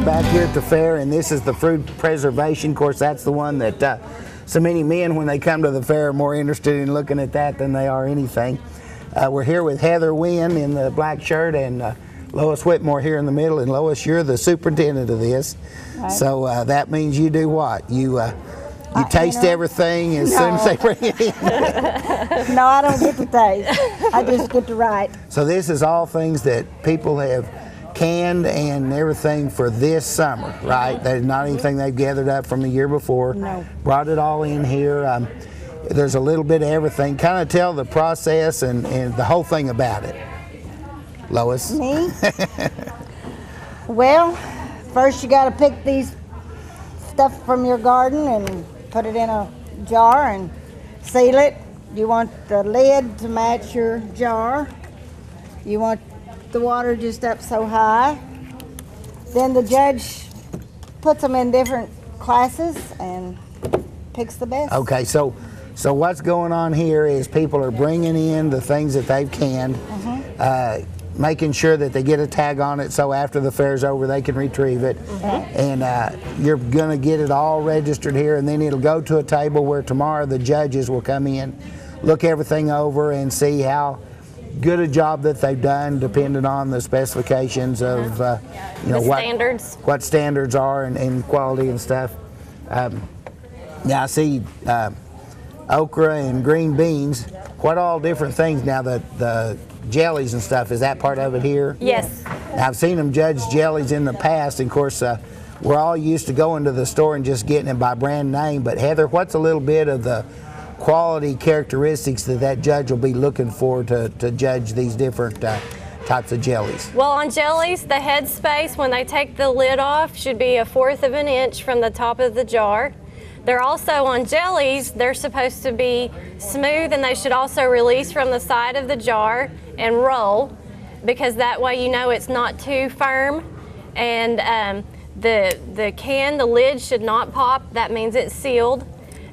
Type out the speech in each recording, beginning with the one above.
we're back here at the fair, and this is the fruit preservation. Of course, that's the one that so many men, when they come to the fair, are more interested in looking at that than they are anything. We're here with Heather Wynn in the black shirt and Lois Whitmore here in the middle. And Lois, you're the superintendent of this. Right. So that means you do what? You taste everything as soon as they bring it in? No, I don't get to taste. I just get to write. So this is all things that people have canned and everything for this summer, right? There's not anything they've gathered up from the year before. No. Brought it all in here. There's a little bit of everything. Kind of tell the process and the whole thing about it. Lois? Me? Well, first you got to pick these stuff from your garden and put it in a jar and seal it. You want the lid to match your jar. You want the water just up so high. Then the judge puts them in different classes and picks the best. Okay, so what's going on here is people are bringing in the things that they've canned, making sure that they get a tag on it so after the fair's over they can retrieve it. And you're going to get it all registered here, and then it'll go to a table where tomorrow the judges will come in, look everything over, and see how good a job that they've done, depending on the specifications of what standards are and quality and stuff. Now I see okra and green beans, quite all different things. Now the jellies and stuff, is that part of it here? Yes. Now, I've seen them judge jellies in the past, and of course we're all used to going to the store and just getting it by brand name, but Heather, what's a little bit of the quality characteristics that judge will be looking for to judge these different types of jellies? Well, on jellies, the head space when they take the lid off should be 1/4 of an inch from the top of the jar. They're also, on jellies, they're supposed to be smooth, and they should also release from the side of the jar and roll, because that way you know it's not too firm. And the lid should not pop. That means it's sealed.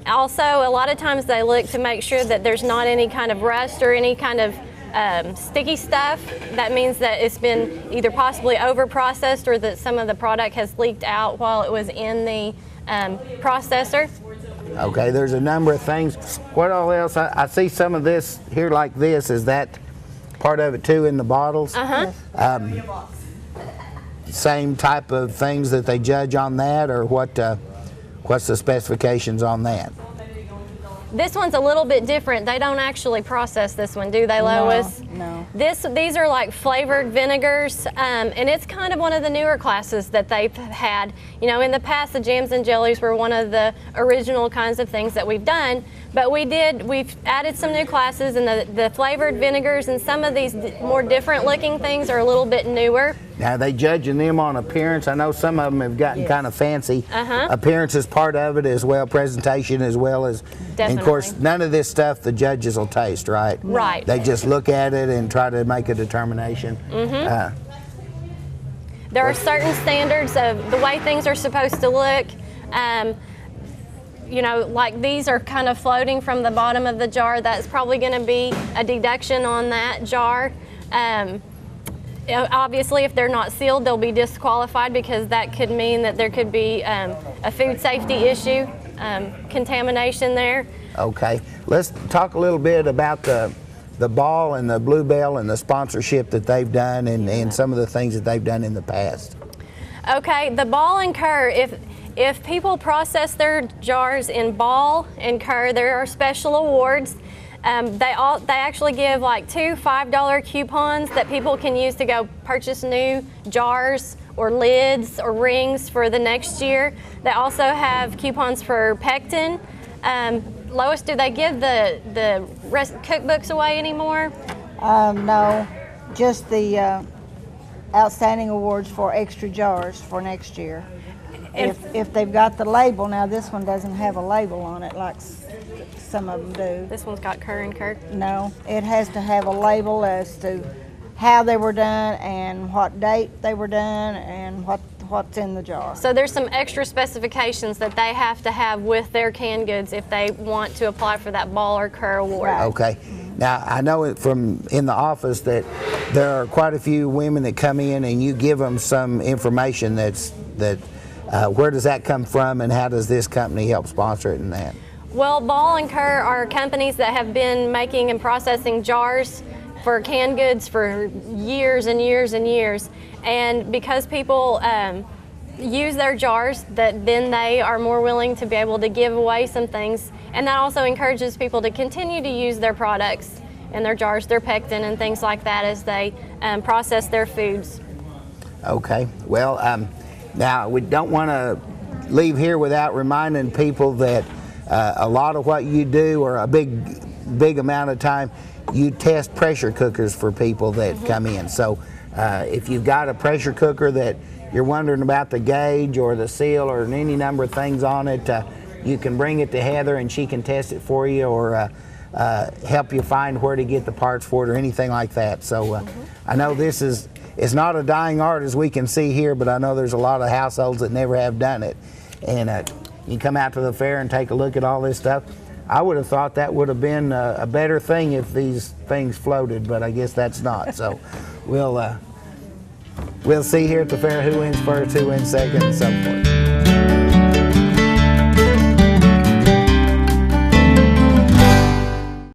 Also, a lot of times they look to make sure that there's not any kind of rust or any kind of sticky stuff. That means that it's been either possibly over-processed or that some of the product has leaked out while it was in the processor. Okay, there's a number of things. What all else? I see some of this here like this. Is that part of it too in the bottles? Same type of things that they judge on that, or what's the specifications on that? This one's a little bit different. They don't actually process this one, do they, Lois? No. These are like flavored vinegars, and it's kind of one of the newer classes that they've had. You know, in the past, the jams and jellies were one of the original kinds of things that we've done, but we've added some new classes, and the flavored vinegars and some of these more different looking things are a little bit newer. Now, are they judging them on appearance? I know some of them have gotten kind of fancy. Appearance is part of it as well, presentation as well as, and of course, none of this stuff the judges will taste, right? Right. They just look at it and try to make a determination. There are certain standards of the way things are supposed to look. You know, like these are kind of floating from the bottom of the jar. That's probably going to be a deduction on that jar. Obviously, if they're not sealed, they'll be disqualified, because that could mean that there could be a food safety issue, contamination there. Okay, let's talk a little bit about the ball and the bluebell and the sponsorship that they've done, and some of the things that they've done in the past. Okay, the ball and cur, if people process their jars in ball and cur, there are special awards. They actually give like 2 $5 coupons that people can use to go purchase new jars or lids or rings for the next year. They also have coupons for pectin. Lois, do they give the cookbooks away anymore? No, just the outstanding awards for extra jars for next year. If they've got the label. Now this one doesn't have a label on it like some of them do. This one's got cur and cur? No, it has to have a label as to how they were done and what date they were done and what's in the jar. So there's some extra specifications that they have to have with their canned goods if they want to apply for that ball or cur award. Right. Okay. Now, I know it from in the office that there are quite a few women that come in and you give them some information that's that where does that come from, and how does this company help sponsor it in that? Well, Ball and Kerr are companies that have been making and processing jars for canned goods for years and years and years. And because people use their jars, that then they are more willing to be able to give away some things. And that also encourages people to continue to use their products in their jars, their pectin and things like that as they process their foods. Okay. Well, now we don't want to leave here without reminding people that a lot of what you do, or a big amount of time, you test pressure cookers for people that come in. So if you've got a pressure cooker that you're wondering about the gauge or the seal or any number of things on it, you can bring it to Heather and she can test it for you, or help you find where to get the parts for it or anything like that. So I know this is, it's not a dying art as we can see here, but I know there's a lot of households that never have done it. And you come out to the fair and take a look at all this stuff. I would have thought that would have been a better thing if these things floated, but I guess that's not. So we'll see here at the fair who wins first, who wins second, and so forth.